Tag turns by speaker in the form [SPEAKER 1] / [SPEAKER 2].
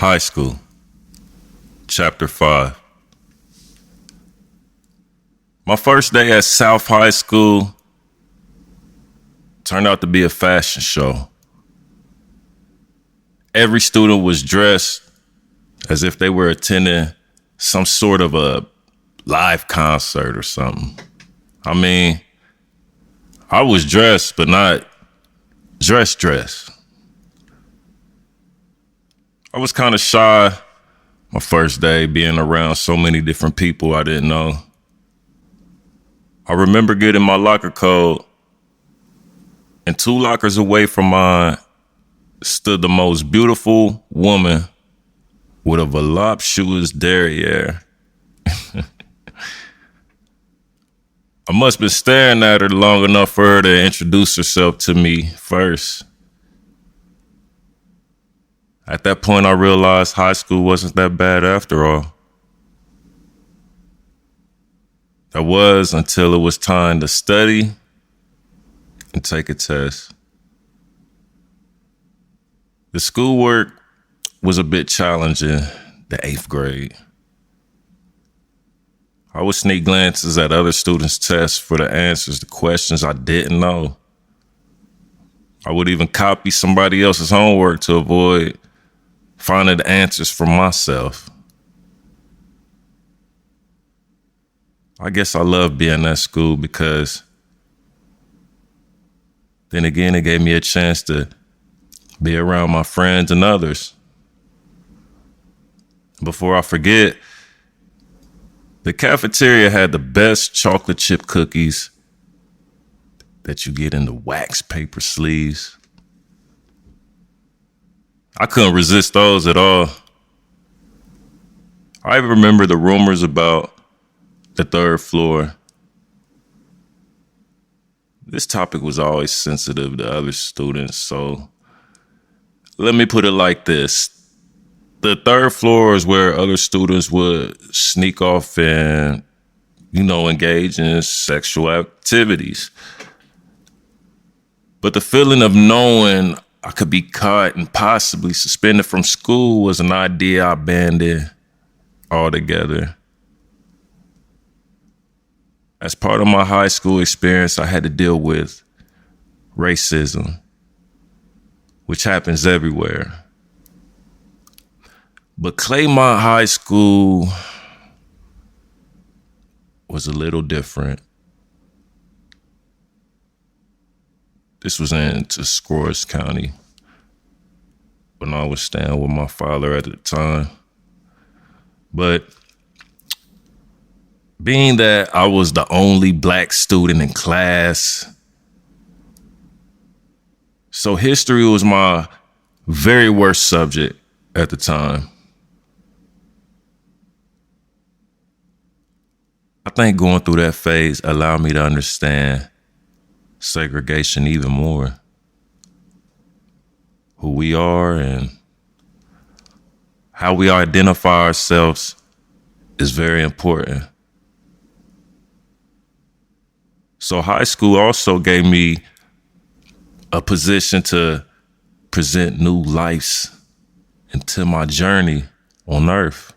[SPEAKER 1] High School, Chapter 5. My first day at South High School turned out to be a fashion show. Every student was dressed as if they were attending some sort of a live concert or something. I mean, I was dressed, but not dressed. I was kind of shy my first day being around so many different people I didn't know. I remember getting my locker code, and 2 lockers away from mine stood the most beautiful woman with a voluptuous derriere. I must have been staring at her long enough for her to introduce herself to me first. At that point, I realized high school wasn't that bad after all. That was until it was time to study and take a test. The schoolwork was a bit challenging, the 8th grade. I would sneak glances at other students' tests for the answers to questions I didn't know. I would even copy somebody else's homework to avoid finding the answers for myself. I guess I loved being at school because then again, it gave me a chance to be around my friends and others. Before I forget, the cafeteria had the best chocolate chip cookies that you get in the wax paper sleeves. I couldn't resist those at all. I remember the rumors about the 3rd floor. This topic was always sensitive to other students, so let me put it like this. The 3rd floor is where other students would sneak off and, engage in sexual activities. But the feeling of knowing I could be caught and possibly suspended from school was an idea I abandoned altogether. As part of my high school experience, I had to deal with racism, which happens everywhere. But Claymont High School was a little different. This was in Tuscarawas County when I was staying with my father at the time. But being that I was the only black student in class, so history was my very worst subject at the time. I think going through that phase allowed me to understand segregation even more. Who we are and how we identify ourselves is very important. So high school also gave me a position to present new lives into my journey on earth.